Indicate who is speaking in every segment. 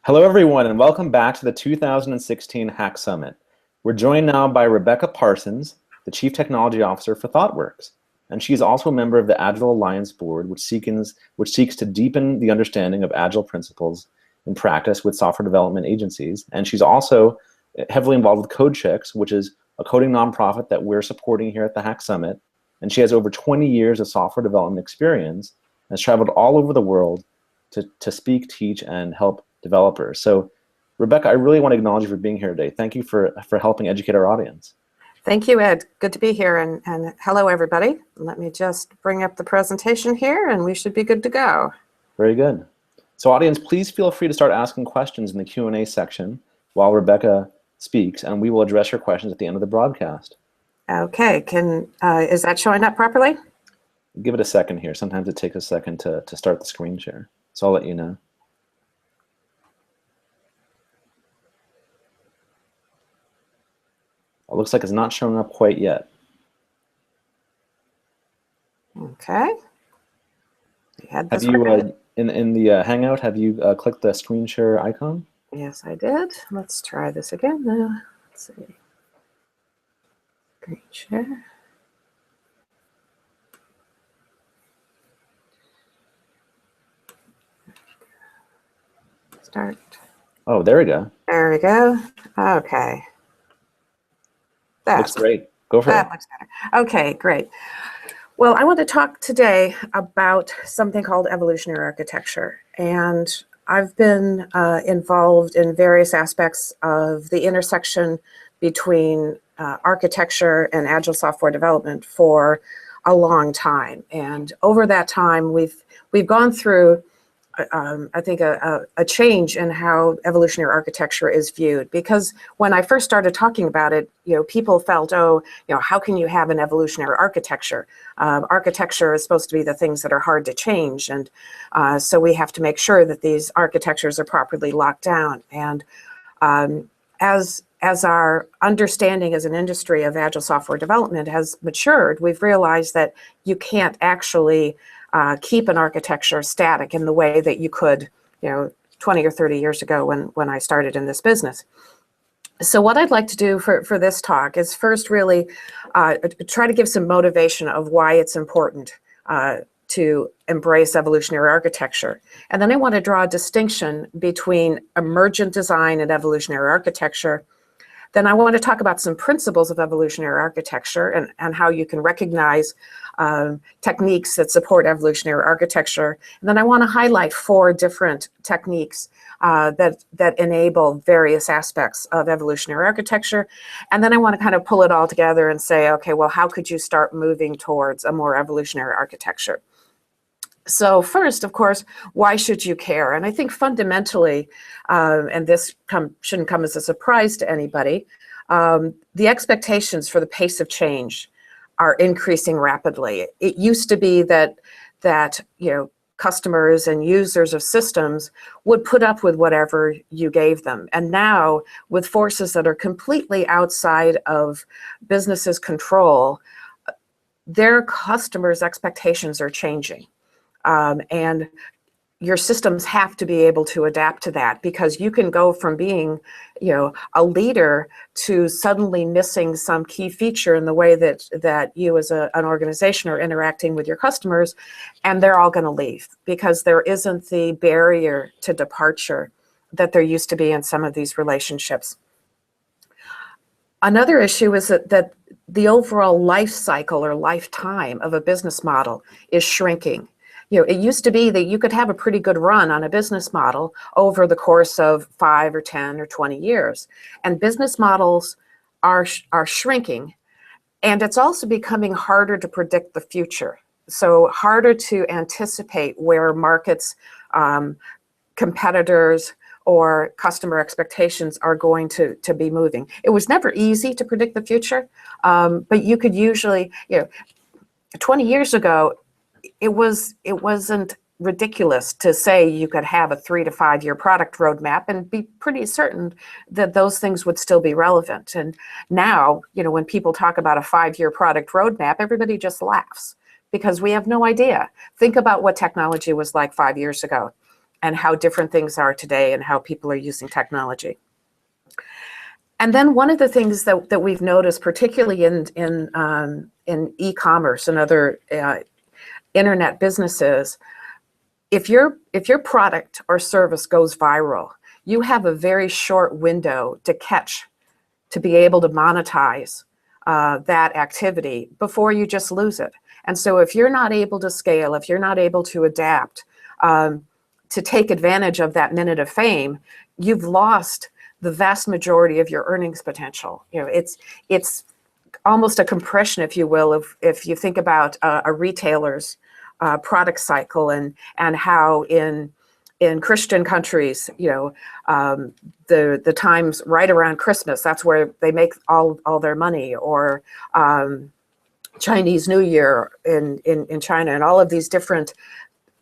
Speaker 1: Hello, everyone, and welcome back to the 2016 Hack Summit. We're joined now by Rebecca Parsons, the Chief Technology Officer for ThoughtWorks, and she's also a member of the Agile Alliance Board, which seeks to deepen the understanding of Agile principles in practice with software development agencies. And she's also heavily involved with CodeChicks, which is a coding nonprofit that we're supporting here at the Hack Summit. And she has over 20 years of software development experience and has traveled all over the world to speak, teach, and help developers. So, Rebecca, I really want to acknowledge you for being here today. Thank you for helping educate our audience.
Speaker 2: Thank you, Ed. Good to be here, and hello, everybody. Let me just bring up the presentation here, and we should be good to go.
Speaker 1: Very good. So, audience, please feel free to start asking questions in the Q&A section while Rebecca speaks, and we will address your questions at the end of the broadcast.
Speaker 2: Okay, is that showing up properly?
Speaker 1: Give it a second here. Sometimes it takes a second to start the screen share. So I'll let you know. It looks like it's not showing up quite yet.
Speaker 2: Okay.
Speaker 1: Have you, in the Hangout, have you clicked the screen share icon?
Speaker 2: Yes, I did. Let's try this again now. Let's see. Screen share. Start.
Speaker 1: Oh, there we go.
Speaker 2: There we go. Okay.
Speaker 1: That looks great. Go for it.
Speaker 2: That looks better. Okay, great. Well, I want to talk today about something called evolutionary architecture. And I've been involved in various aspects of the intersection between architecture and agile software development for a long time. And over that time, we've gone through I think a change in how evolutionary architecture is viewed, because when I first started talking about it, people felt, how can you have an evolutionary architecture? Architecture is supposed to be the things that are hard to change, and so we have to make sure that these architectures are properly locked down. And as our understanding as an industry of agile software development has matured, we've realized that you can't actually keep an architecture static in the way that you could, 20 or 30 years ago when I started in this business. So what I'd like to do for this talk is first really try to give some motivation of why it's important to embrace evolutionary architecture. And then I want to draw a distinction between emergent design and evolutionary architecture. Then I want to talk about some principles of evolutionary architecture and how you can recognize techniques that support evolutionary architecture. And then I want to highlight 4 different techniques that enable various aspects of evolutionary architecture. And then I want to kind of pull it all together and say, okay, well, how could you start moving towards a more evolutionary architecture? So first, of course, why should you care? And I think fundamentally, and this shouldn't come as a surprise to anybody, the expectations for the pace of change are increasing rapidly. It used to be that customers and users of systems would put up with whatever you gave them. And now, with forces that are completely outside of businesses' control, their customers' expectations are changing. And your systems have to be able to adapt to that, because you can go from being, a leader to suddenly missing some key feature in the way that you as an organization are interacting with your customers, and they're all going to leave because there isn't the barrier to departure that there used to be in some of these relationships. Another issue is that the overall life cycle or lifetime of a business model is shrinking. It used to be that you could have a pretty good run on a business model over the course of 5 or 10 or 20 years. And business models are shrinking. And it's also becoming harder to predict the future. So harder to anticipate where markets, competitors, or customer expectations are going to be moving. It was never easy to predict the future, but you could usually, 20 years ago, it wasn't ridiculous to say you could have a 3 to 5 year product roadmap and be pretty certain that those things would still be relevant. And now, when people talk about a 5-year product roadmap, everybody just laughs because we have no idea. Think about what technology was like 5 years ago. and how different things are today and how people are using technology. And then one of the things that we've noticed, particularly in e-commerce and other internet businesses, if your product or service goes viral, you have a very short window to be able to monetize that activity before you just lose it. And so if you're not able to scale, if you're not able to adapt to take advantage of that minute of fame, you've lost the vast majority of your earnings potential. You know, it's almost a compression, if you will, if you think about a retailer's product cycle and how in Christian countries, you know, the times right around Christmas, that's where they make all their money, or Chinese New Year in China, and all of these different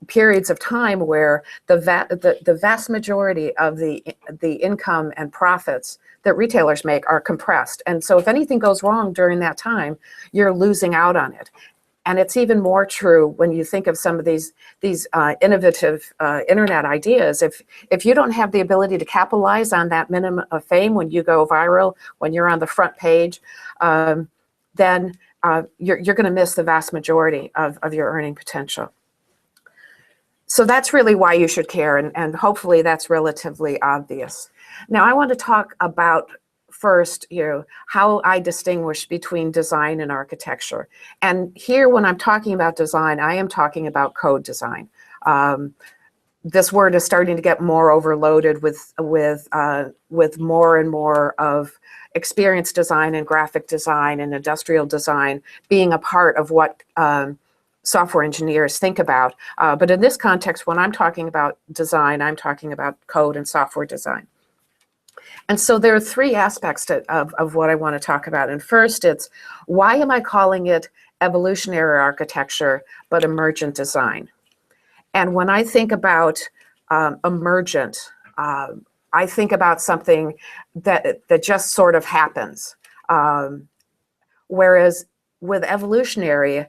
Speaker 2: periods of time where the vast majority of the income and profits that retailers make are compressed. And so if anything goes wrong during that time, you're losing out on it. And it's even more true when you think of some of these innovative internet ideas. If you don't have the ability to capitalize on that minimum of fame when you go viral, when you're on the front page, then you're going to miss the vast majority of your earning potential. So that's really why you should care, and hopefully that's relatively obvious. Now I want to talk about first, you know, how I distinguish between design and architecture. And here, when I'm talking about design, I am talking about code design. This word is starting to get more overloaded with more and more of experience design and graphic design and industrial design being a part of what software engineers think about. But in this context, when I'm talking about design, I'm talking about code and software design. And so there are three aspects of what I want to talk about. And first, it's why am I calling it evolutionary architecture but emergent design? And when I think about emergent, I think about something that just sort of happens. Whereas with evolutionary,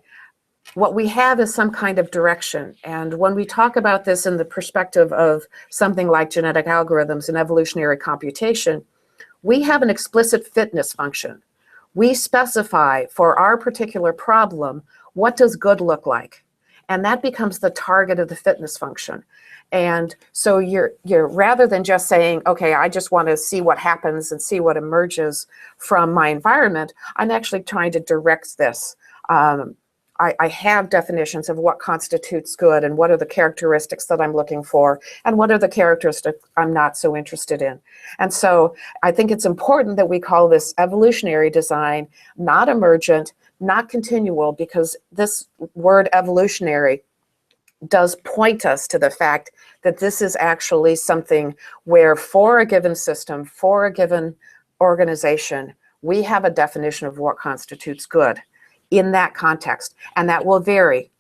Speaker 2: what we have is some kind of direction. And when we talk about this in the perspective of something like genetic algorithms and evolutionary computation, we have an explicit fitness function. We specify for our particular problem, what does good look like? And that becomes the target of the fitness function. And so you're rather than just saying, okay, I just want to see what happens and see what emerges from my environment, I'm actually trying to direct this. I have definitions of what constitutes good and what are the characteristics that I'm looking for and what are the characteristics I'm not so interested in. And so I think it's important that we call this evolutionary design, not emergent, not continual, because this word evolutionary does point us to the fact that this is actually something where for a given system, for a given organization, we have a definition of what constitutes good in that context. And that will vary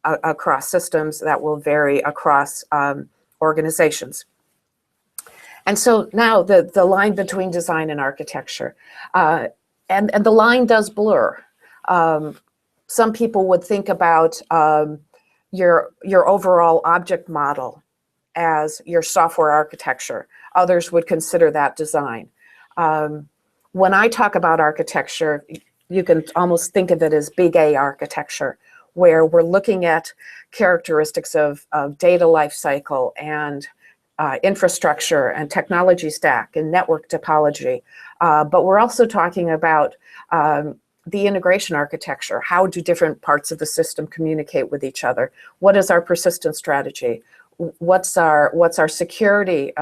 Speaker 2: across systems, that will vary across organizations. And so now the line between design and architecture, and the line does blur. Some people would think about your overall object model as your software architecture. Others would consider that design. When I talk about architecture, you can almost think of it as big A architecture, where we're looking at characteristics of data lifecycle and infrastructure and technology stack and network topology. But we're also talking about the integration architecture. How do different parts of the system communicate with each other? What is our persistence strategy? What's our security?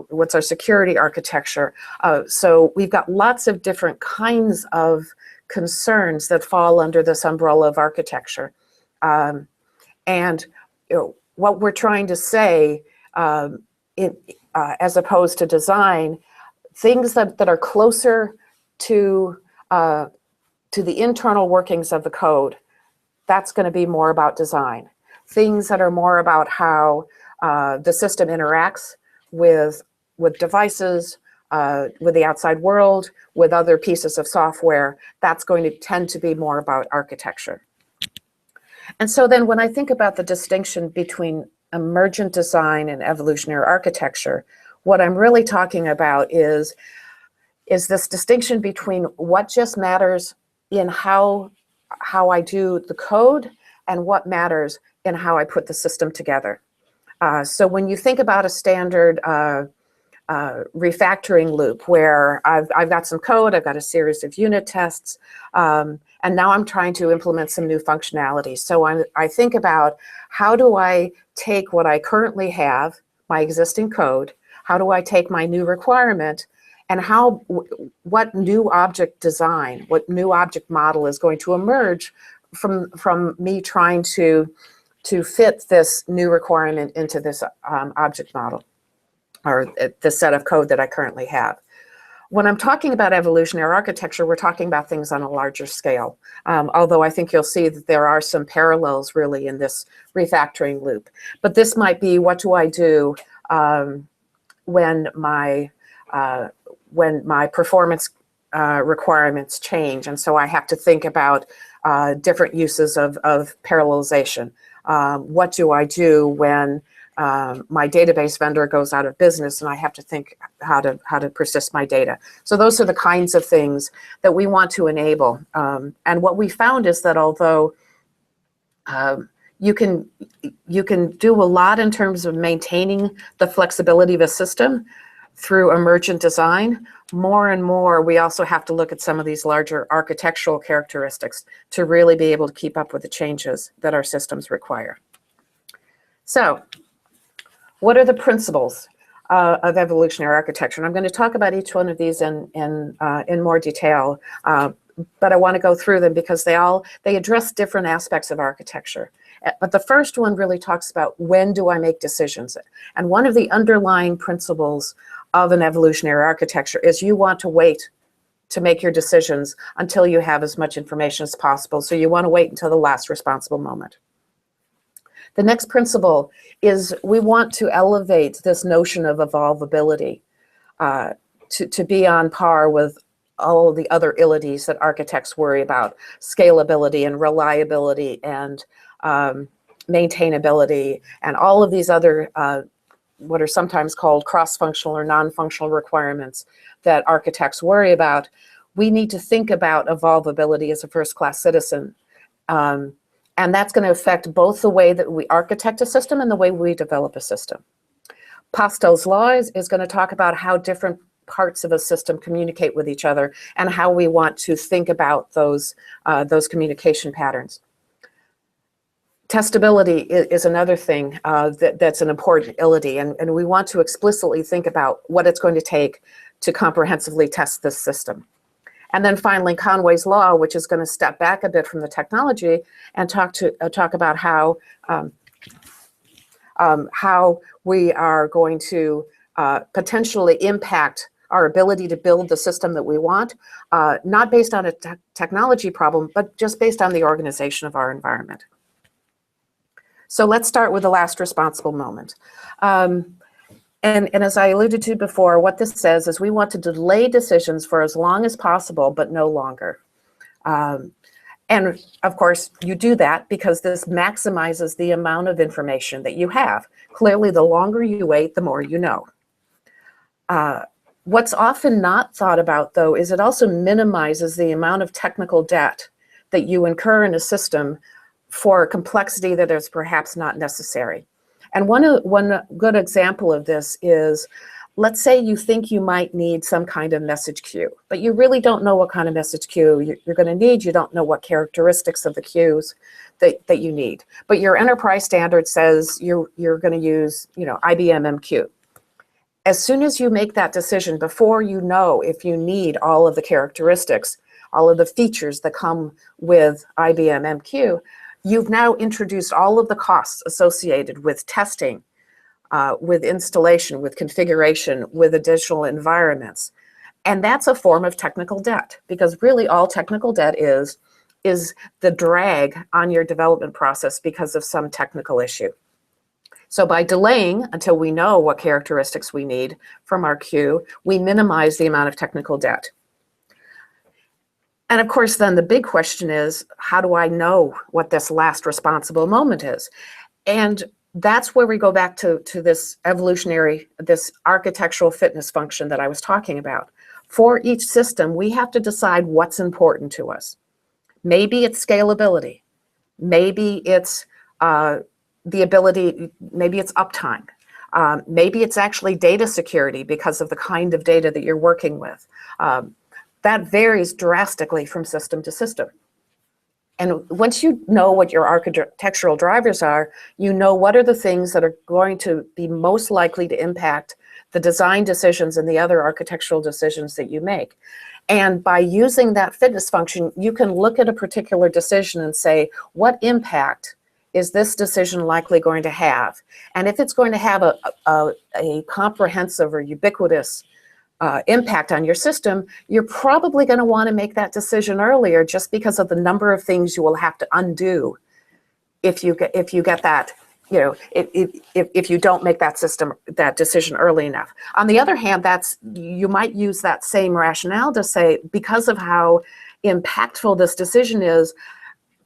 Speaker 2: What's our security architecture? So we've got lots of different kinds of concerns that fall under this umbrella of architecture. And you know, what we're trying to say, as opposed to design, things that are closer to the internal workings of the code, that's going to be more about design. Things that are more about how the system interacts with devices, with the outside world, with other pieces of software, that's going to tend to be more about architecture. And so then when I think about the distinction between emergent design and evolutionary architecture, what I'm really talking about is this distinction between what just matters in how I do the code and what matters in how I put the system together. So when you think about a standard refactoring loop where I've got some code, I've got a series of unit tests, and now I'm trying to implement some new functionality. So I think about how do I take what I currently have, my existing code, how do I take my new requirement, and what new object design, what new object model is going to emerge from me trying to fit this new requirement into this object model, or the set of code that I currently have. When I'm talking about evolutionary architecture, we're talking about things on a larger scale. Although I think you'll see that there are some parallels really in this refactoring loop. But this might be, what do I do when my performance requirements change? And so I have to think about different uses of parallelization. What do I do when my database vendor goes out of business and I have to think how to persist my data? So those are the kinds of things that we want to enable. And what we found is that although you can do a lot in terms of maintaining the flexibility of a system through emergent design, more and more we also have to look at some of these larger architectural characteristics to really be able to keep up with the changes that our systems require. So what are the principles of evolutionary architecture? And I'm going to talk about each one of these in more detail, but I want to go through them because they address different aspects of architecture. But the first one really talks about, when do I make decisions? And one of the underlying principles of an evolutionary architecture is you want to wait to make your decisions until you have as much information as possible. So you want to wait until the last responsible moment. The next principle is we want to elevate this notion of evolvability to be on par with all of the other illities that architects worry about: scalability and reliability and maintainability, and all of these other what are sometimes called cross-functional or non-functional requirements that architects worry about. We need to think about evolvability as a first-class citizen. And that's going to affect both the way that we architect a system and the way we develop a system. Pastel's law is going to talk about how different parts of a system communicate with each other and how we want to think about those communication patterns. Testability is another thing that's an important ility, and we want to explicitly think about what it's going to take to comprehensively test this system. And then finally, Conway's law, which is going to step back a bit from the technology and talk about how we are going to potentially impact our ability to build the system that we want, not based on a technology problem, but just based on the organization of our environment. So let's start with the last responsible moment. And as I alluded to before, what this says is we want to delay decisions for as long as possible, but no longer. And of course, you do that because this maximizes the amount of information that you have. Clearly, the longer you wait, the more you know. What's often not thought about, though, is it also minimizes the amount of technical debt that you incur in a system for complexity that is perhaps not necessary. And one good example of this is, let's say you think you might need some kind of message queue, but you really don't know what kind of message queue you're going to need. You don't know what characteristics of the queues that you need. But your enterprise standard says you're going to use, IBM MQ. As soon as you make that decision, before you know if you need all of the characteristics, all of the features that come with IBM MQ, you've now introduced all of the costs associated with testing, with installation, with configuration, with additional environments. And that's a form of technical debt, because really all technical debt is the drag on your development process because of some technical issue. So by delaying until we know what characteristics we need from our queue, we minimize the amount of technical debt. And of course, then the big question is, how do I know what this last responsible moment is? And that's where we go back to this evolutionary, this architectural fitness function that I was talking about. For each system, we have to decide what's important to us. Maybe it's scalability. Maybe it's the ability, maybe it's uptime. Maybe it's actually data security because of the kind of data that you're working with. That varies drastically from system to system. And once you know what your architectural drivers are, you know what are the things that are going to be most likely to impact the design decisions and the other architectural decisions that you make. And by using that fitness function, you can look at a particular decision and say, what impact is this decision likely going to have? And if it's going to have a comprehensive or ubiquitous impact on your system, you're probably going to want to make that decision earlier, just because of the number of things you will have to undo if you get that, you know, if you don't make that decision early enough. On the other hand, you might use that same rationale to say, because of how impactful this decision is,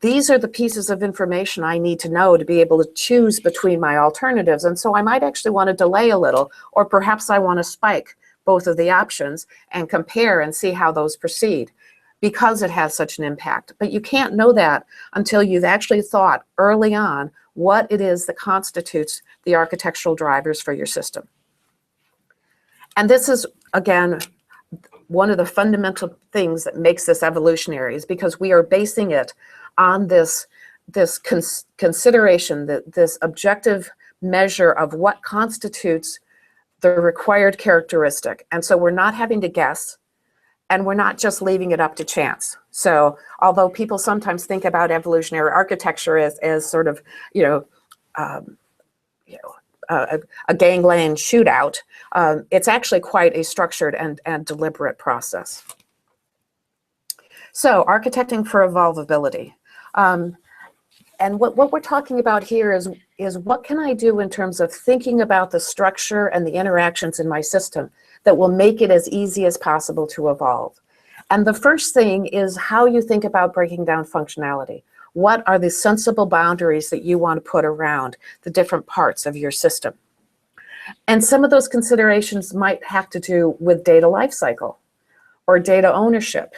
Speaker 2: these are the pieces of information I need to know to be able to choose between my alternatives. And so I might actually want to delay a little, or perhaps I want to spike both of the options and compare and see how those proceed, because it has such an impact. But you can't know that until you've actually thought early on what it is that constitutes the architectural drivers for your system. And this is, again, one of the fundamental things that makes this evolutionary, is because we are basing it on this consideration, this objective measure of what constitutes the required characteristic. And so we're not having to guess, and we're not just leaving it up to chance. So although people sometimes think about evolutionary architecture as sort of, a gangland shootout, it's actually quite a structured and deliberate process. So architecting for evolvability. And what we're talking about here is what can I do in terms of thinking about the structure and the interactions in my system that will make it as easy as possible to evolve. And the first thing is how you think about breaking down functionality. What are the sensible boundaries that you want to put around the different parts of your system? And some of those considerations might have to do with data lifecycle or data ownership.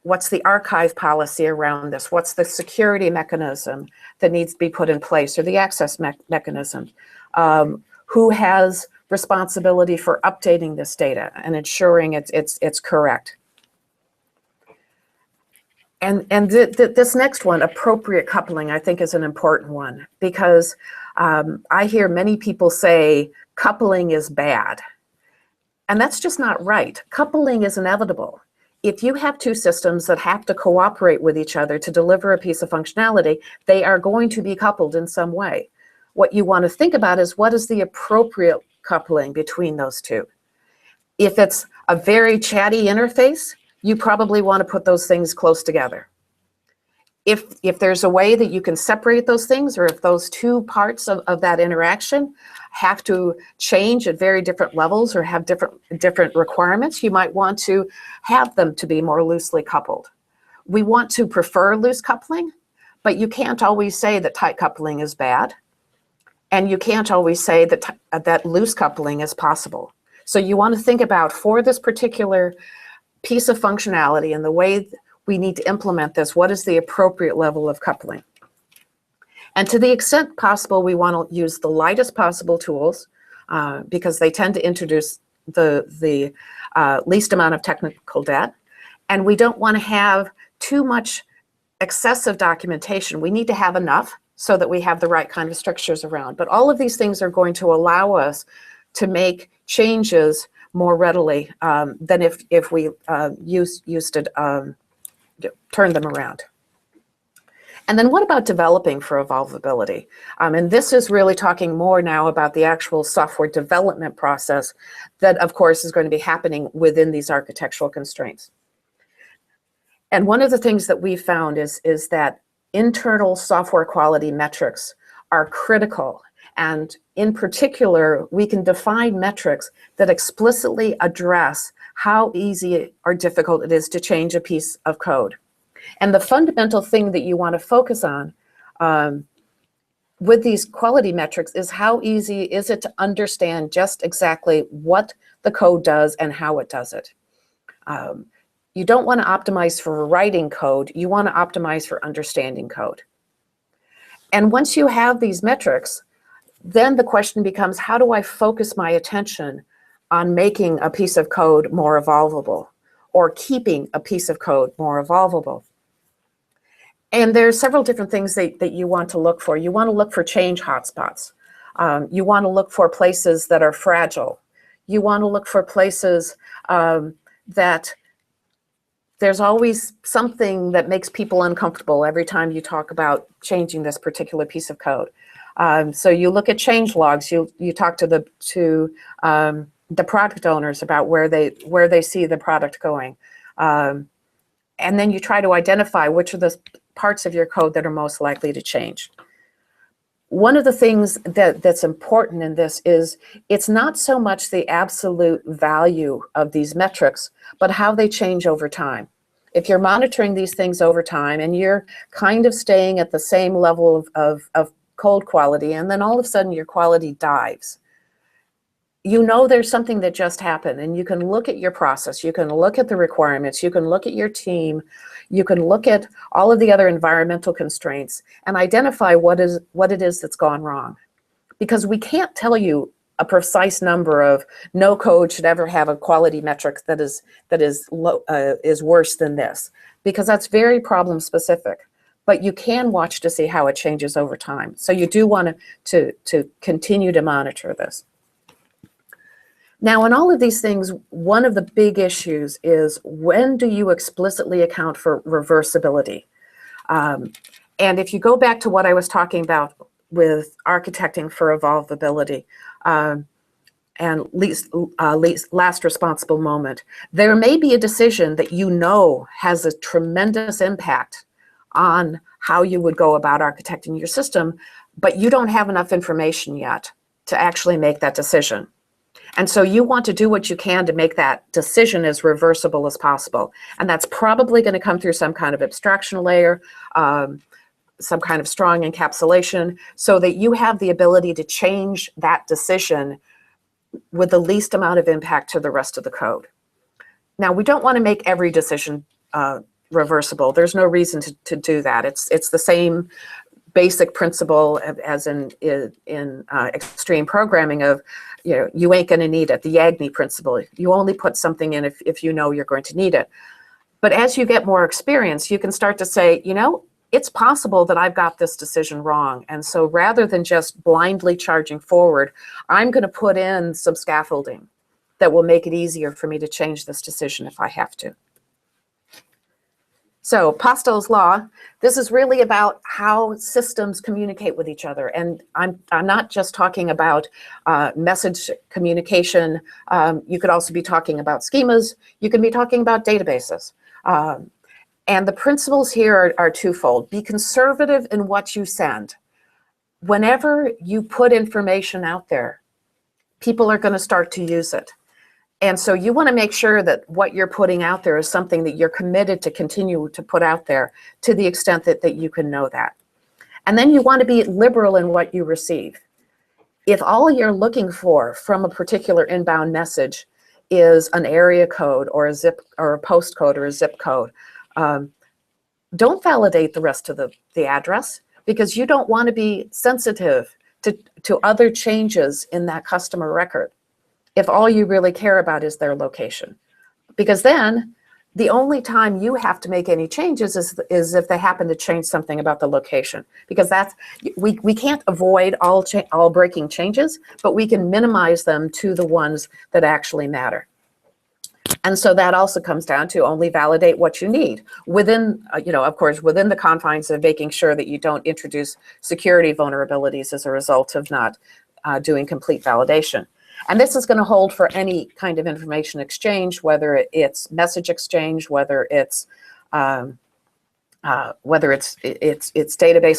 Speaker 2: What's the archive policy around this? What's the security mechanism that needs to be put in place, or the access mechanism? Who has responsibility for updating this data and ensuring it's correct? And this next one, appropriate coupling, I think is an important one, because I hear many people say coupling is bad. And that's just not right. Coupling is inevitable. If you have two systems that have to cooperate with each other to deliver a piece of functionality, they are going to be coupled in some way. What you want to think about is, what is the appropriate coupling between those two? If it's a very chatty interface, you probably want to put those things close together. If there's a way that you can separate those things, or if those two parts of that interaction have to change at very different levels or have different requirements, you might want to have them to be more loosely coupled. We want to prefer loose coupling, but you can't always say that tight coupling is bad, and you can't always say that loose coupling is possible. So you want to think about, for this particular piece of functionality and the way we need to implement this, what is the appropriate level of coupling? And to the extent possible, we want to use the lightest possible tools, because they tend to introduce the least amount of technical debt. And we don't want to have too much excessive documentation. We need to have enough so that we have the right kind of structures around. But all of these things are going to allow us to make changes more readily than if we used to turn them around. And then what about developing for evolvability? And this is really talking more now about the actual software development process that, of course, is going to be happening within these architectural constraints. And one of the things that we found is that internal software quality metrics are critical. And in particular, we can define metrics that explicitly address how easy or difficult it is to change a piece of code. And the fundamental thing that you want to focus on with these quality metrics is how easy is it to understand just exactly what the code does and how it does it. You don't want to optimize for writing code, you want to optimize for understanding code. And once you have these metrics, then the question becomes, how do I focus my attention on making a piece of code more evolvable or keeping a piece of code more evolvable? And there's several different things that you want to look for. You want to look for change hotspots. You want to look for places that are fragile. You want to look for places that there's always something that makes people uncomfortable every time you talk about changing this particular piece of code. So you look at change logs. You talk to the product owners about where they see the product going, and then you try to identify which of the parts of your code that are most likely to change. One of the things that's important in this is it's not so much the absolute value of these metrics, but how they change over time. If you're monitoring these things over time and you're kind of staying at the same level of code quality, and then all of a sudden your quality dives, you know there's something that just happened, and you can look at your process, you can look at the requirements, you can look at your team, you can look at all of the other environmental constraints and identify what it is that's gone wrong. Because we can't tell you a precise number of no code should ever have a quality metric that is worse than this, because that's very problem specific. But you can watch to see how it changes over time. So you do want to continue to monitor this. Now, in all of these things, one of the big issues is, when do you explicitly account for reversibility? And if you go back to what I was talking about with architecting for evolvability, and last responsible moment, there may be a decision that you know has a tremendous impact on how you would go about architecting your system, but you don't have enough information yet to actually make that decision. And so you want to do what you can to make that decision as reversible as possible. And that's probably going to come through some kind of abstraction layer, some kind of strong encapsulation, so that you have the ability to change that decision with the least amount of impact to the rest of the code. Now, we don't want to make every decision reversible. There's no reason to do that. It's the same basic principle as in extreme programming of, you ain't going to need it, the Agni principle. You only put something in if you know you're going to need it. But as you get more experience, you can start to say, it's possible that I've got this decision wrong. And so rather than just blindly charging forward, I'm going to put in some scaffolding that will make it easier for me to change this decision if I have to. So Pastel's law, this is really about how systems communicate with each other. And I'm not just talking about message communication. You could also be talking about schemas. You can be talking about databases. And the principles here are twofold. Be conservative in what you send. Whenever you put information out there, people are going to start to use it. And so you want to make sure that what you're putting out there is something that you're committed to continue to put out there to the extent that you can know that. And then you want to be liberal in what you receive. If all you're looking for from a particular inbound message is an area code or a zip or a post code or a zip code, don't validate the rest of the address, because you don't want to be sensitive to other changes in that customer record if all you really care about is their location. Because then the only time you have to make any changes is if they happen to change something about the location. Because we can't avoid all breaking changes, but we can minimize them to the ones that actually matter. And so that also comes down to only validate what you need within, of course, within the confines of making sure that you don't introduce security vulnerabilities as a result of not doing complete validation. And this is going to hold for any kind of information exchange, whether it's message exchange, whether it's database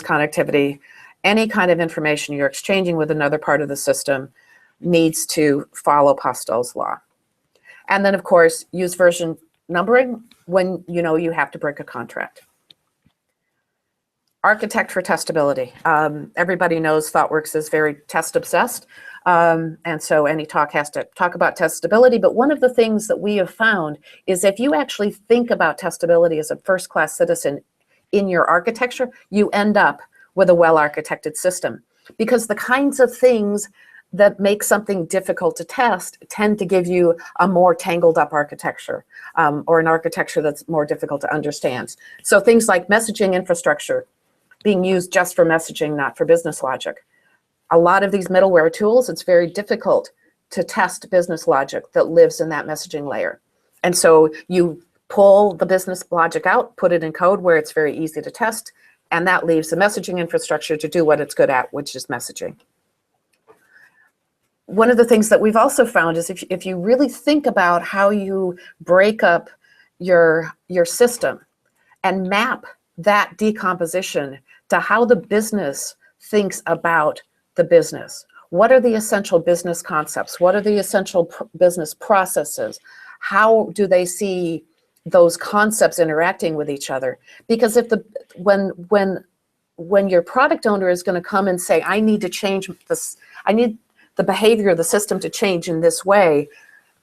Speaker 2: connectivity. Any kind of information you're exchanging with another part of the system needs to follow Pastel's law. And then, of course, use version numbering when you know you have to break a contract. architect for testability. Everybody knows ThoughtWorks is very test obsessed. And so any talk has to talk about testability. But one of the things that we have found is if you actually think about testability as a first-class citizen in your architecture, you end up with a well-architected system. Because the kinds of things that make something difficult to test tend to give you a more tangled up architecture, or an architecture that's more difficult to understand. So things like messaging infrastructure being used just for messaging, not for business logic. A lot of these middleware tools, it's very difficult to test business logic that lives in that messaging layer. And so you pull the business logic out, put it in code where it's very easy to test, and that leaves the messaging infrastructure to do what it's good at, which is messaging. One of the things that we've also found is if you really think about how you break up your system and map that decomposition to how the business thinks about the business. What are the essential business concepts? What are the essential business processes? How do they see those concepts interacting with each other? Because if when your product owner is going to come and say, I need to change this, I need the behavior of the system to change in this way,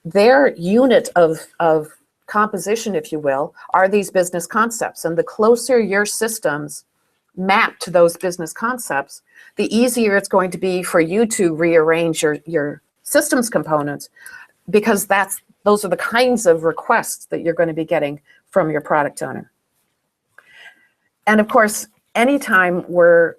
Speaker 2: their unit of composition, if you will, are these business concepts. And the closer your systems map to those business concepts, the easier it's going to be for you to rearrange your systems components, because those are the kinds of requests that you're going to be getting from your product owner. And of course, anytime we're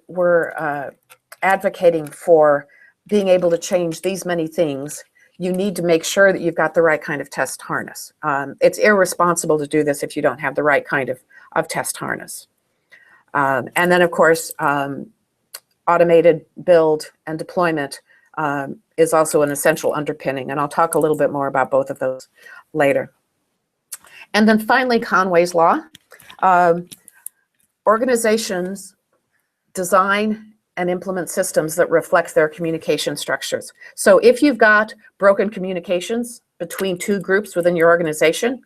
Speaker 2: advocating for being able to change these many things, you need to make sure that you've got the right kind of test harness. It's irresponsible to do this if you don't have the right kind of test harness. And then, of course, automated build and deployment is also an essential underpinning, and I'll talk a little bit more about both of those later. And then finally, Conway's Law. Organizations design and implement systems that reflect their communication structures. So if you've got broken communications between two groups within your organization,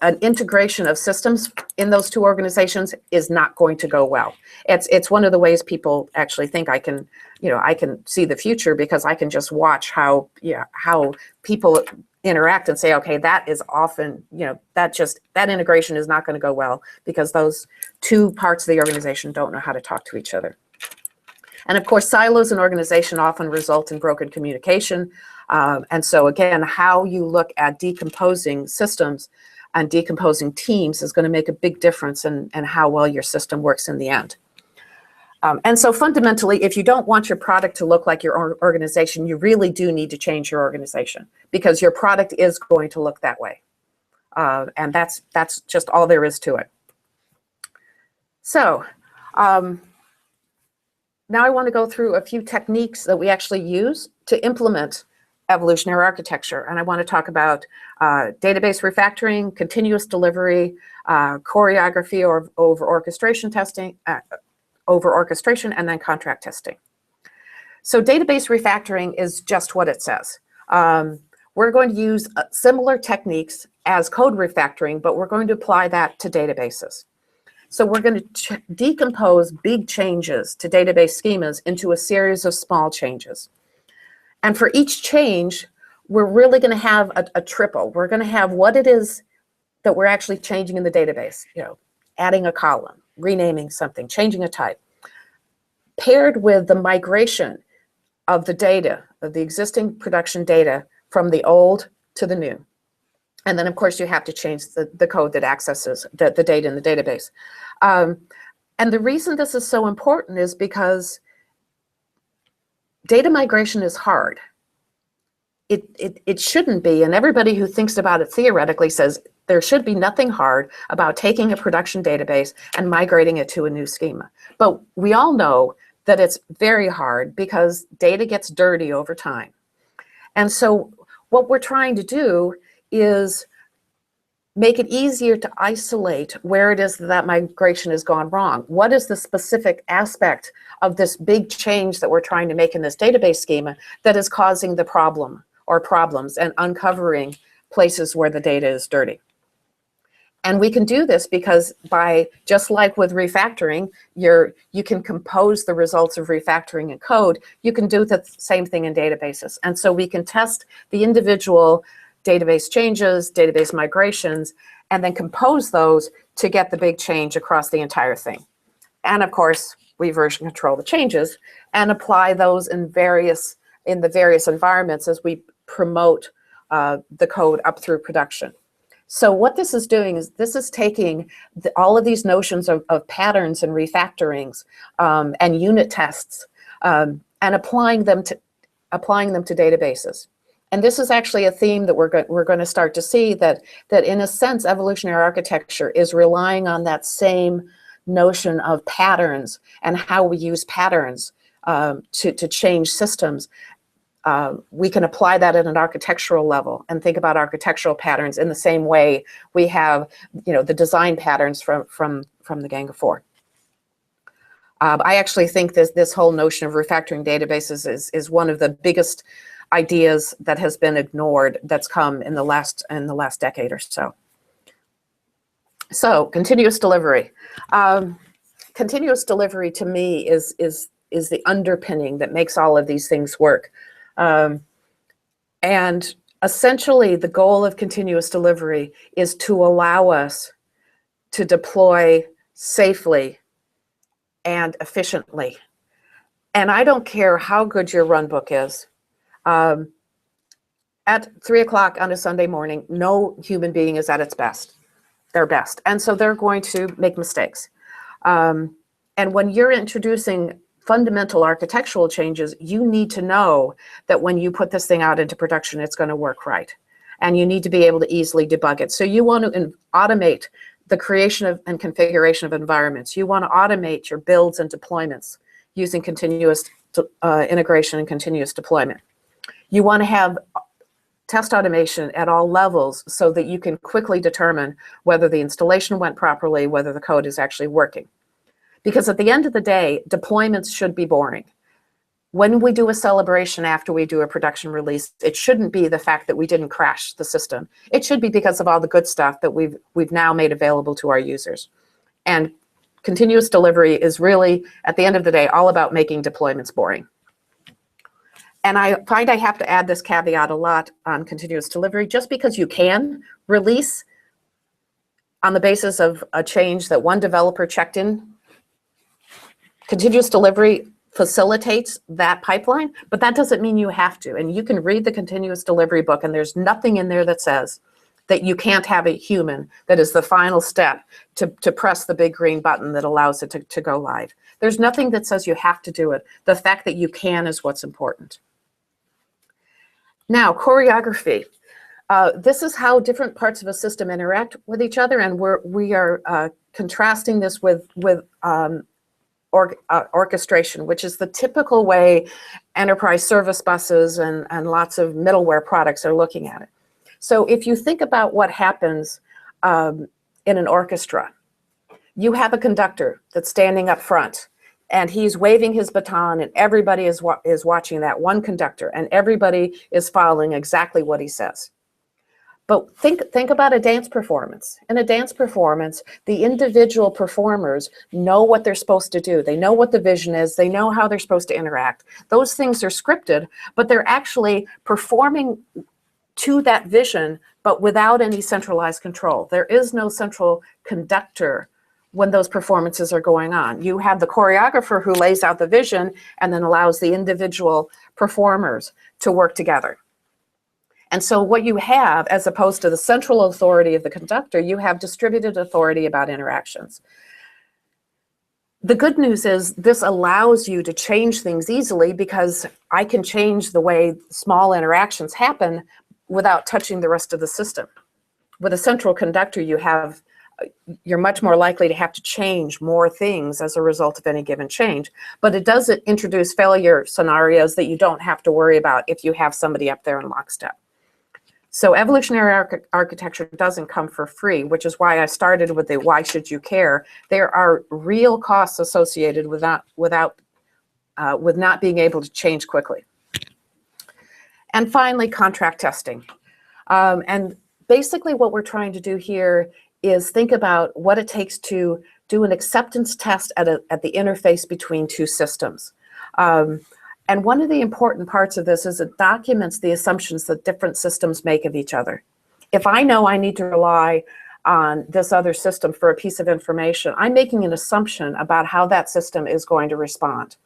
Speaker 2: an integration of systems in those two organizations is not going to go well. It's one of the ways people actually think I can see the future, because I can just watch how people interact and say, okay, that is often, that integration is not going to go well because those two parts of the organization don't know how to talk to each other. And of course, silos in organization often result in broken communication. And so again, how you look at decomposing systems and decomposing teams is going to make a big difference in how well your system works in the end. And so fundamentally, if you don't want your product to look like your organization, you really do need to change your organization, because your product is going to look that way. And that's just all there is to it. So now I want to go through a few techniques that we actually use to implement evolutionary architecture. And I want to talk about database refactoring, continuous delivery, choreography over orchestration testing, over orchestration, and then contract testing. So database refactoring is just what it says. We're going to use similar techniques as code refactoring, but we're going to apply that to databases. So we're going to decompose big changes to database schemas into a series of small changes. And for each change, we're really going to have a triple. We're going to have what it is that we're actually changing in the database, adding a column, renaming something, changing a type, paired with the migration of the data, of the existing production data from the old to the new. And then, of course, you have to change the code that accesses the data in the database. And the reason this is so important is because data migration is hard. It shouldn't be, and everybody who thinks about it theoretically says there should be nothing hard about taking a production database and migrating it to a new schema. But we all know that it's very hard because data gets dirty over time. And so what we're trying to do is make it easier to isolate where it is that migration has gone wrong. What is the specific aspect of this big change that we're trying to make in this database schema that is causing the problem or problems, and uncovering places where the data is dirty. And we can do this because by, just like with refactoring, you can compose the results of refactoring in code. You can do the same thing in databases. And so we can test the individual database changes, database migrations, and then compose those to get the big change across the entire thing. And of course, we version control the changes and apply those in the various environments as we promote the code up through production. So what this is doing is this is taking all of these notions of patterns and refactorings and unit tests and applying them to databases. And this is actually a theme that we're going to start to see, that in a sense evolutionary architecture is relying on that same notion of patterns and how we use patterns to change systems. We can apply that at an architectural level and think about architectural patterns in the same way we have, the design patterns from the Gang of Four. I actually think this whole notion of refactoring databases is one of the biggest ideas that has been ignored that's come in the last decade or so. So continuous delivery. Continuous delivery to me is the underpinning that makes all of these things work. And essentially the goal of continuous delivery is to allow us to deploy safely and efficiently. And I don't care how good your runbook is. At 3 o'clock on a Sunday morning, no human being is at its best, their best. And so they're going to make mistakes. And when you're introducing fundamental architectural changes, you need to know that when you put this thing out into production, it's going to work right. And you need to be able to easily debug it. So you want to automate the creation and configuration of environments. You want to automate your builds and deployments using continuous integration and continuous deployment. You want to have test automation at all levels so that you can quickly determine whether the installation went properly, whether the code is actually working. Because at the end of the day, deployments should be boring. When we do a celebration after we do a production release, it shouldn't be the fact that we didn't crash the system. It should be because of all the good stuff that we've now made available to our users. And continuous delivery is really, at the end of the day, all about making deployments boring. And I find I have to add this caveat a lot on continuous delivery. Just because you can release on the basis of a change that one developer checked in, continuous delivery facilitates that pipeline, but that doesn't mean you have to. And you can read the continuous delivery book, and there's nothing in there that says that you can't have a human that is the final step to press the big green button that allows it to go live. There's nothing that says you have to do it. The fact that you can is what's important. Now, choreography. This is how different parts of a system interact with each other, and we are contrasting this with orchestration, which is the typical way enterprise service buses and lots of middleware products are looking at it. So if you think about what happens in an orchestra, you have a conductor that's standing up front, and he's waving his baton, and everybody is watching that one conductor, and everybody is following exactly what he says. But think about a dance performance. In a dance performance, the individual performers know what they're supposed to do. They know what the vision is. They know how they're supposed to interact. Those things are scripted, but they're actually performing to that vision, but without any centralized control. There is no central conductor when those performances are going on. You have the choreographer who lays out the vision and then allows the individual performers to work together. And so what you have, as opposed to the central authority of the conductor, you have distributed authority about interactions. The good news is this allows you to change things easily, because I can change the way small interactions happen without touching the rest of the system. With a central conductor, you're much more likely to have to change more things as a result of any given change. But it does introduce failure scenarios that you don't have to worry about if you have somebody up there in lockstep. So evolutionary architecture doesn't come for free, which is why I started with the why should you care. There are real costs associated with not being able to change quickly. And finally, contract testing. And basically what we're trying to do here is think about what it takes to do an acceptance test at the interface between two systems. And one of the important parts of this is it documents the assumptions that different systems make of each other. If I know I need to rely on this other system for a piece of information, I'm making an assumption about how that system is going to respond.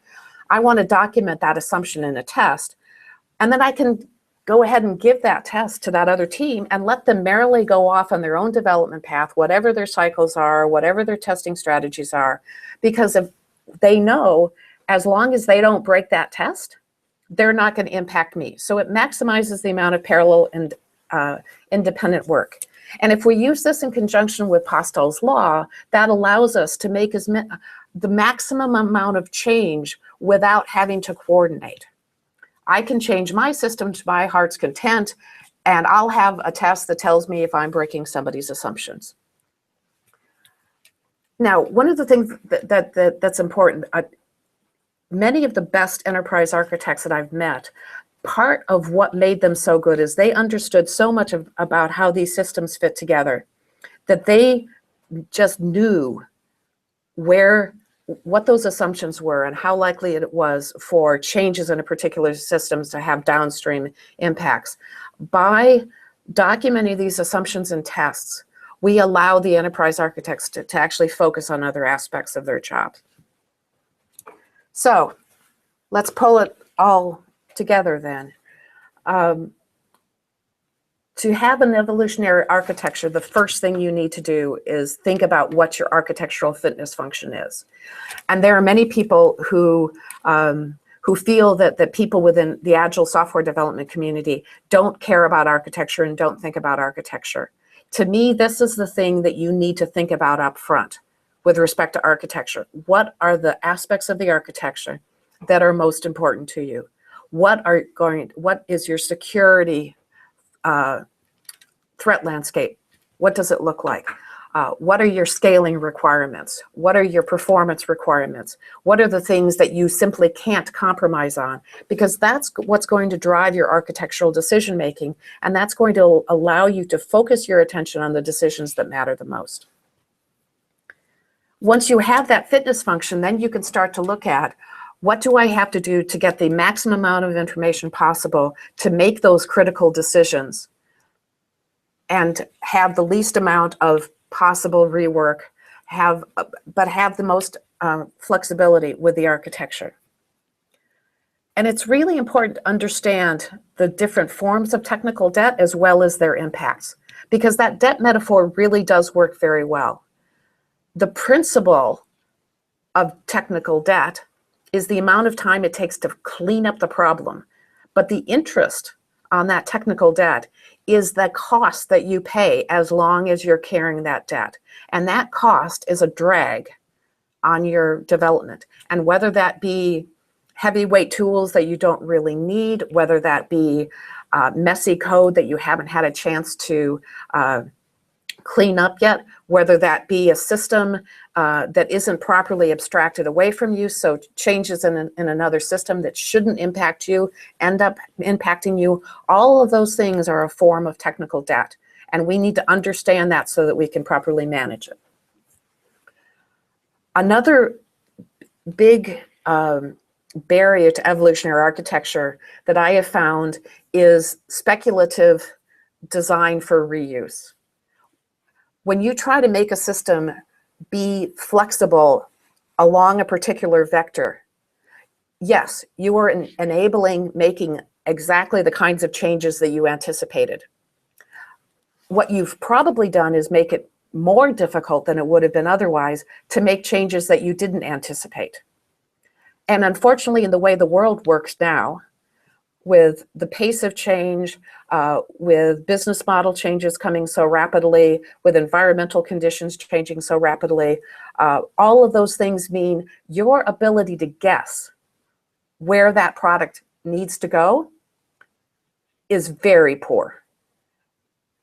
Speaker 2: I want to document that assumption in a test, and then I can go ahead and give that test to that other team and let them merrily go off on their own development path, whatever their cycles are, whatever their testing strategies are, because if they know, as long as they don't break that test, they're not going to impact me. So it maximizes the amount of parallel and independent work. And if we use this in conjunction with Postel's law, that allows us to make the maximum amount of change without having to coordinate. I can change my system to my heart's content, and I'll have a test that tells me if I'm breaking somebody's assumptions. Now, one of the things that's important, many of the best enterprise architects that I've met, part of what made them so good is they understood so much about how these systems fit together that they just knew what those assumptions were and how likely it was for changes in a particular system to have downstream impacts. By documenting these assumptions and tests, we allow the enterprise architects to actually focus on other aspects of their job. So let's pull it all together then. To have an evolutionary architecture, the first thing you need to do is think about what your architectural fitness function is. And there are many people who feel that people within the agile software development community don't care about architecture and don't think about architecture. To me, this is the thing that you need to think about up front with respect to architecture. What are the aspects of the architecture that are most important to you? What is your security threat landscape? What does it look like? What are your scaling requirements? What are your performance requirements? What are the things that you simply can't compromise on? Because that's what's going to drive your architectural decision making, and that's going to allow you to focus your attention on the decisions that matter the most. Once you have that fitness function, then you can start to look at, what do I have to do to get the maximum amount of information possible to make those critical decisions and have the least amount of possible rework, but have the most flexibility with the architecture. And it's really important to understand the different forms of technical debt as well as their impacts, because that debt metaphor really does work very well. The principle of technical debt is the amount of time it takes to clean up the problem. But the interest on that technical debt is the cost that you pay as long as you're carrying that debt. And that cost is a drag on your development. And whether that be heavyweight tools that you don't really need, whether that be messy code that you haven't had a chance to clean up yet, whether that be a system that isn't properly abstracted away from you, so changes in another system that shouldn't impact you end up impacting you. All of those things are a form of technical debt, and we need to understand that so that we can properly manage it. Another big barrier to evolutionary architecture that I have found is speculative design for reuse. When you try to make a system be flexible along a particular vector, yes, you are enabling making exactly the kinds of changes that you anticipated. What you've probably done is make it more difficult than it would have been otherwise to make changes that you didn't anticipate. And unfortunately, in the way the world works now, with the pace of change, with business model changes coming so rapidly, with environmental conditions changing so rapidly, all of those things mean your ability to guess where that product needs to go is very poor.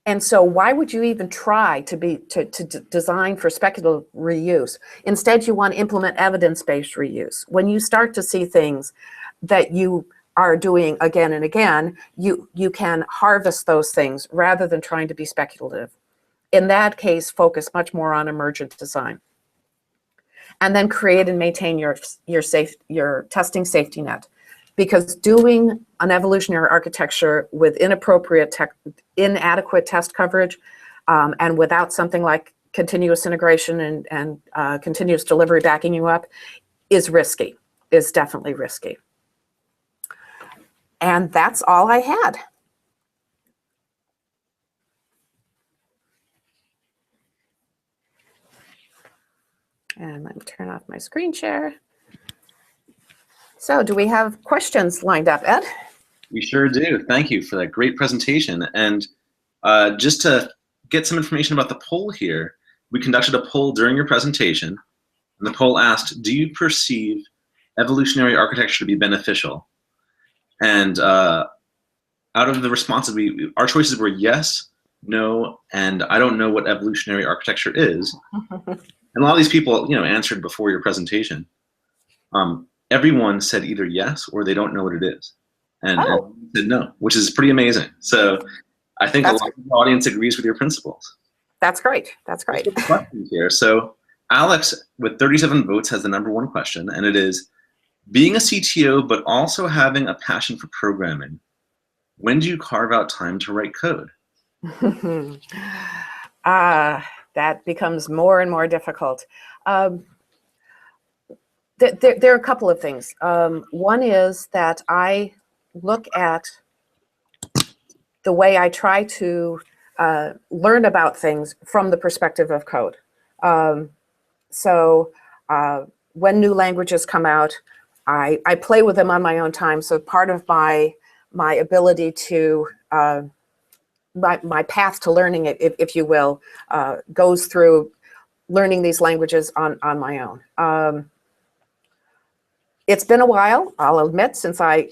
Speaker 2: And so why would you even try to design for speculative reuse? Instead, you want to implement evidence-based reuse. When you start to see things that you are doing again and again, you can harvest those things rather than trying to be speculative. in that case, focus much more on emergent design. And then create and maintain your testing safety net. Because doing an evolutionary architecture with inadequate test coverage and without something like continuous integration and continuous delivery backing you up is risky, is definitely risky. And that's all I had. And let me turn off my screen share. So do we have questions lined up, Ed?
Speaker 1: We sure do. Thank you for that great presentation. And just to get some information about the poll here, we conducted a poll during your presentation, and the poll asked, do you perceive evolutionary architecture to be beneficial? And out of the responses, our choices were yes, no, and I don't know what evolutionary architecture is. And a lot of these people, answered before your presentation. Everyone said either yes or they don't know what it is, and said no, which is pretty amazing. So I think a lot of the audience agrees with your principles.
Speaker 2: That's great. That's great.
Speaker 1: Questions here. So Alex, with 37 votes, has the #1 question, and it is: being a CTO but also having a passion for programming, when do you carve out time to write code?
Speaker 2: That becomes more and more difficult. There are a couple of things. One is that I look at the way I try to learn about things from the perspective of code. So when new languages come out, I play with them on my own time. So part of my ability to my path to learning it, if you will, goes through learning these languages on my own. It's been a while, I'll admit, since I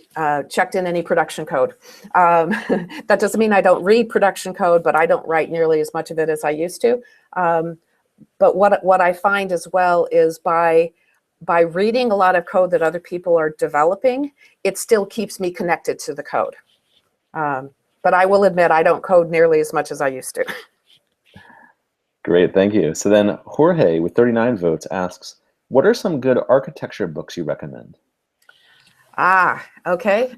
Speaker 2: checked in any production code. That doesn't mean I don't read production code, but I don't write nearly as much of it as I used to. But what I find as well is by reading a lot of code that other people are developing, it still keeps me connected to the code. But I will admit I don't code nearly as much as I used to.
Speaker 1: Great, thank you. So then Jorge, with 39 votes, asks, what are some good architecture books you recommend?
Speaker 2: Okay.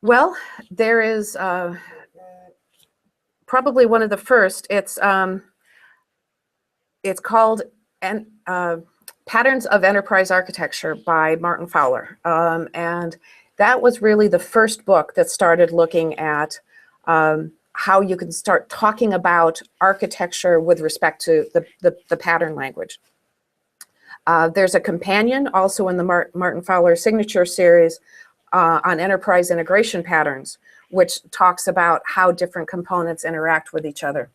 Speaker 2: Well, there is probably one of the first. It's called Patterns of Enterprise Architecture by Martin Fowler. And that was really the first book that started looking at how you can start talking about architecture with respect to the pattern language. There's a companion also in the Martin Fowler Signature series on enterprise integration patterns, which talks about how different components interact with each other.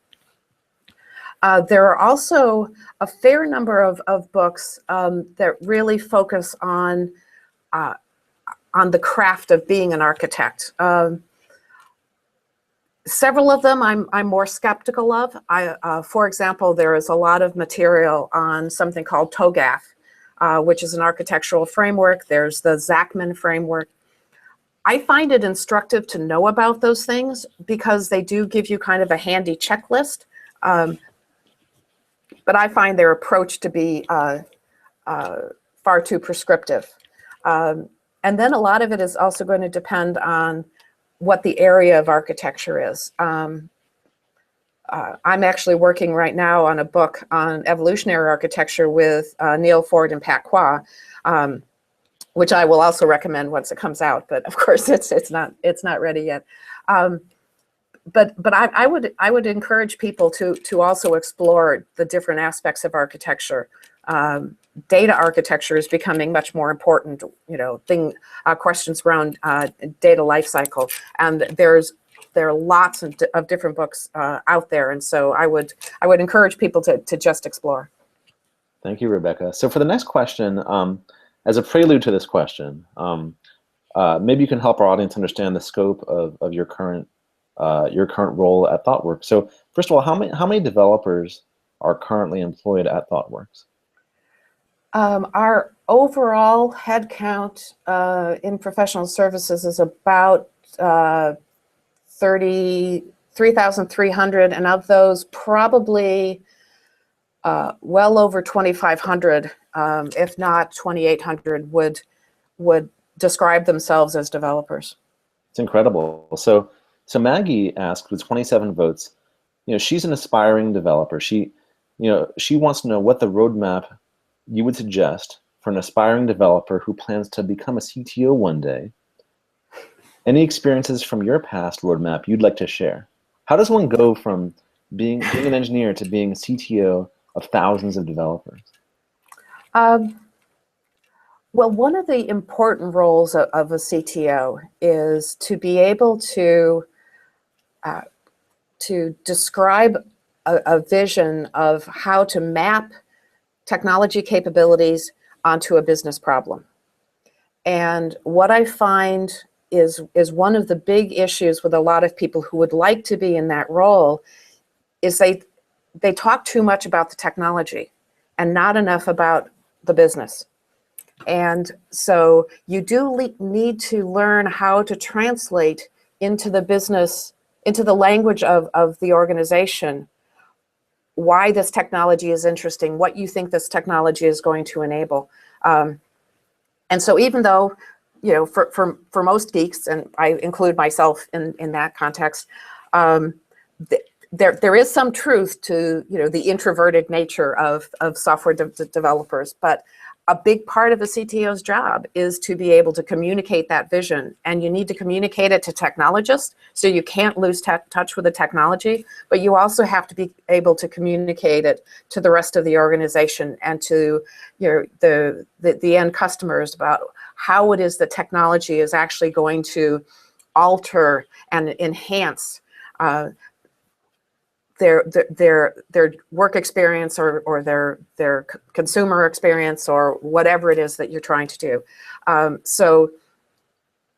Speaker 2: There are also a fair number of books that really focus on the craft of being an architect. Several of them I'm more skeptical of. For example, there is a lot of material on something called TOGAF, which is an architectural framework. There's the Zachman framework. I find it instructive to know about those things because they do give you kind of a handy checklist. But I find their approach to be far too prescriptive. And then a lot of it is also going to depend on what the area of architecture is. I'm actually working right now on a book on evolutionary architecture with Neil Ford and Pat Qua, which I will also recommend once it comes out. But of course, it's not ready yet. But I would encourage people to also explore the different aspects of architecture. Data architecture is becoming much more important. Questions around data lifecycle, and there are lots of different books out there, and so I would encourage people to just explore.
Speaker 1: Thank you, Rebecca. So for the next question, as a prelude to this question, maybe you can help our audience understand the scope of your current role at ThoughtWorks. So first of all, how many developers are currently employed at ThoughtWorks?
Speaker 2: Our overall headcount in professional services is about 33 3,300, and of those, probably well over 2,500, if not 2,800, would describe themselves as developers.
Speaker 1: It's incredible. So Maggie asked, with 27 votes, she's an aspiring developer. She wants to know what the roadmap you would suggest for an aspiring developer who plans to become a CTO one day. Any experiences from your past roadmap you'd like to share? How does one go from being an engineer to being a CTO of thousands of developers?
Speaker 2: Well, one of the important roles of a CTO is to be able to describe a vision of how to map technology capabilities onto a business problem. And what I find is one of the big issues with a lot of people who would like to be in that role is they talk too much about the technology and not enough about the business. And so you do need to learn how to translate into the business, into the language of the organization, why this technology is interesting, what you think this technology is going to enable. And so even though, for most geeks, and I include myself in that context, there is some truth to the introverted nature of software developers, but a big part of a CTO's job is to be able to communicate that vision, and you need to communicate it to technologists, so you can't lose touch with the technology, but you also have to be able to communicate it to the rest of the organization and to the end customers about how it is the technology is actually going to alter and enhance their work experience or their consumer experience or whatever it is that you're trying to do. So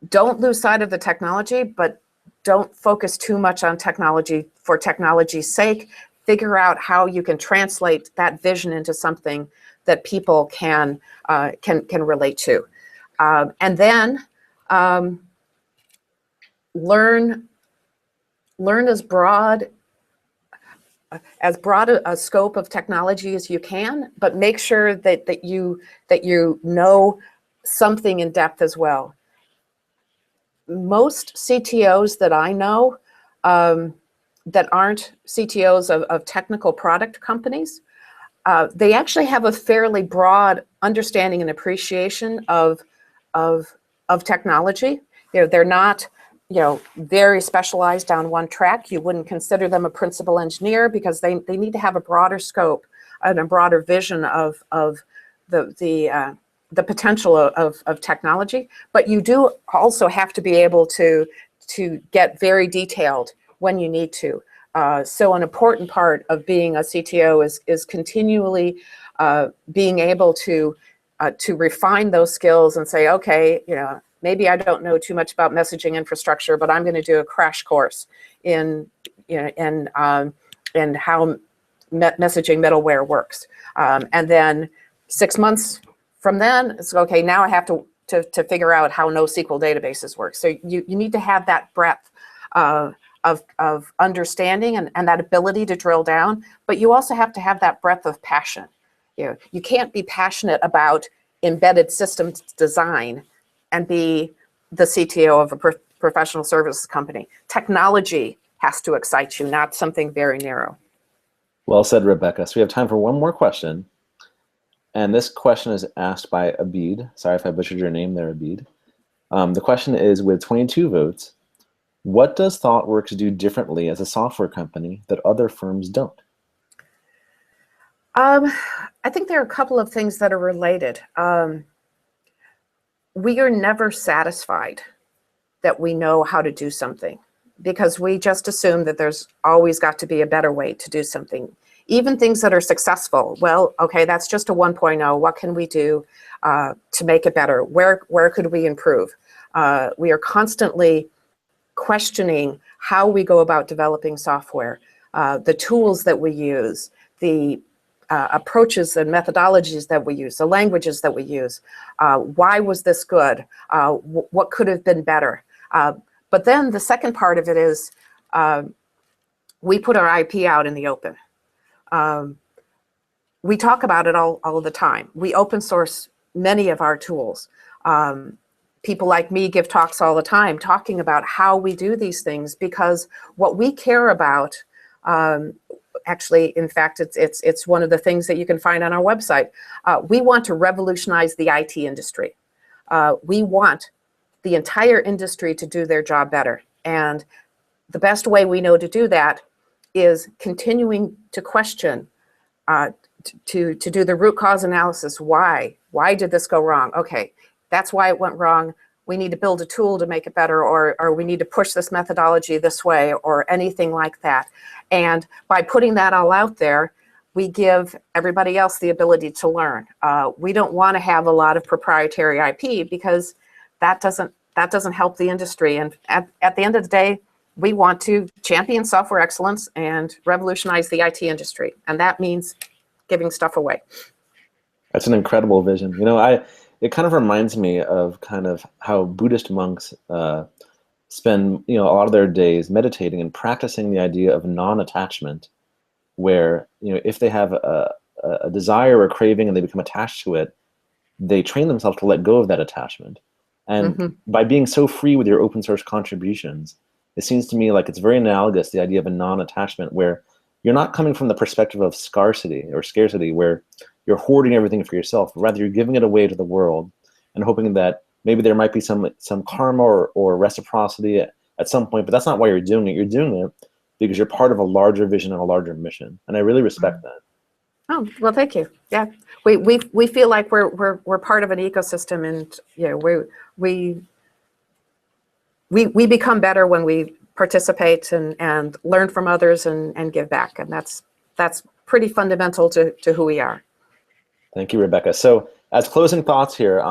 Speaker 2: don't lose sight of the technology, but don't focus too much on technology for technology's sake. Figure out how you can translate that vision into something that people can relate to, and then learn as broad a scope of technology as you can, but make sure that you know something in depth as well. Most CTOs that I know that aren't CTOs of technical product companies, they actually have a fairly broad understanding and appreciation of technology. They're not very specialized on one track. You wouldn't consider them a principal engineer because they need to have a broader scope and a broader vision of the potential of technology. But you do also have to be able to get very detailed when you need to. So an important part of being a CTO is continually being able to refine those skills and say, okay, maybe I don't know too much about messaging infrastructure, but I'm going to do a crash course in how messaging middleware works. And then 6 months from then, it's okay. Now I have to figure out how NoSQL databases work. So you need to have that breadth of understanding and that ability to drill down, but you also have to have that breadth of passion. You can't be passionate about embedded systems design and be the CTO of a professional services company. Technology has to excite you, not something very narrow.
Speaker 1: Well said, Rebecca. So we have time for one more question. And this question is asked by Abid. Sorry if I butchered your name there, Abid. The question is, with 22 votes, what does ThoughtWorks do differently as a software company that other firms don't?
Speaker 2: I think there are a couple of things that are related. We are never satisfied that we know how to do something because we just assume that there's always got to be a better way to do something. Even things that are successful, well, okay, that's just a 1.0. What can we do to make it better? Where could we improve? We are constantly questioning how we go about developing software, the tools that we use, the approaches and methodologies that we use, the languages that we use. Why was this good? What could have been better? But then the second part of it is we put our IP out in the open. We talk about it all the time. We open source many of our tools. People like me give talks all the time talking about how we do these things, because what we care about, actually, in fact, it's one of the things that you can find on our website. We want to revolutionize the IT industry. We want the entire industry to do their job better. And the best way we know to do that is continuing to question, to do the root cause analysis. Why did this go wrong? Okay, that's why it went wrong. We need to build a tool to make it better, or we need to push this methodology this way, or anything like that. And by putting that all out there, we give everybody else the ability to learn. We don't want to have a lot of proprietary IP, because that doesn't help the industry. And at the end of the day, we want to champion software excellence and revolutionize the IT industry. And that means giving stuff away.
Speaker 1: That's an incredible vision. You know, it kind of reminds me of kind of how Buddhist monks spend, you know, a lot of their days meditating and practicing the idea of non-attachment, where, you know, if they have a desire or a craving and they become attached to it, they train themselves to let go of that attachment. And by being so free with your open source contributions, it seems to me like it's very analogous to the idea of a non-attachment, where you're not coming from the perspective of scarcity, where you're hoarding everything for yourself. Rather, you're giving it away to the world and hoping that maybe there might be some karma or reciprocity at some point, but that's not why you're doing it. You're doing it because you're part of a larger vision and a larger mission. And I really respect that.
Speaker 2: Oh, well, thank you. Yeah, we feel like we're part of an ecosystem, and you know, we become better when we participate and learn from others and give back, and that's pretty fundamental to who we are.
Speaker 1: Thank you, Rebecca. So as closing thoughts here,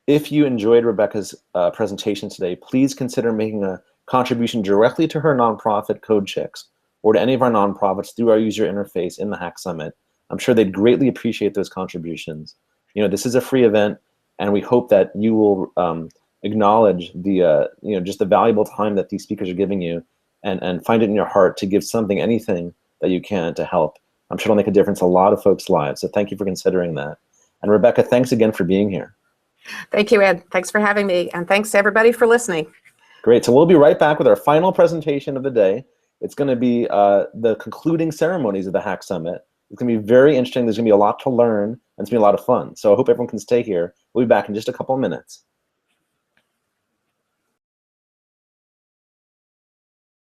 Speaker 1: if you enjoyed Rebecca's presentation today, please consider making a contribution directly to her nonprofit, Code Chicks, or to any of our nonprofits through our user interface in the Hack Summit. I'm sure they'd greatly appreciate those contributions. You know, this is a free event, and we hope that you will acknowledge the you know, just the valuable time that these speakers are giving you, and find it in your heart to give something, anything that you can to help. I'm sure it'll make a difference in a lot of folks' lives. So thank you for considering that. And Rebecca, thanks again for being here.
Speaker 2: Thank you, Ed. Thanks for having me, and thanks to everybody for listening.
Speaker 1: Great. So we'll be right back with our final presentation of the day. It's going to be the concluding ceremonies of the Hack Summit. It's going to be very interesting. There's going to be a lot to learn, and it's going to be a lot of fun. So I hope everyone can stay here. We'll be back in just a couple of minutes.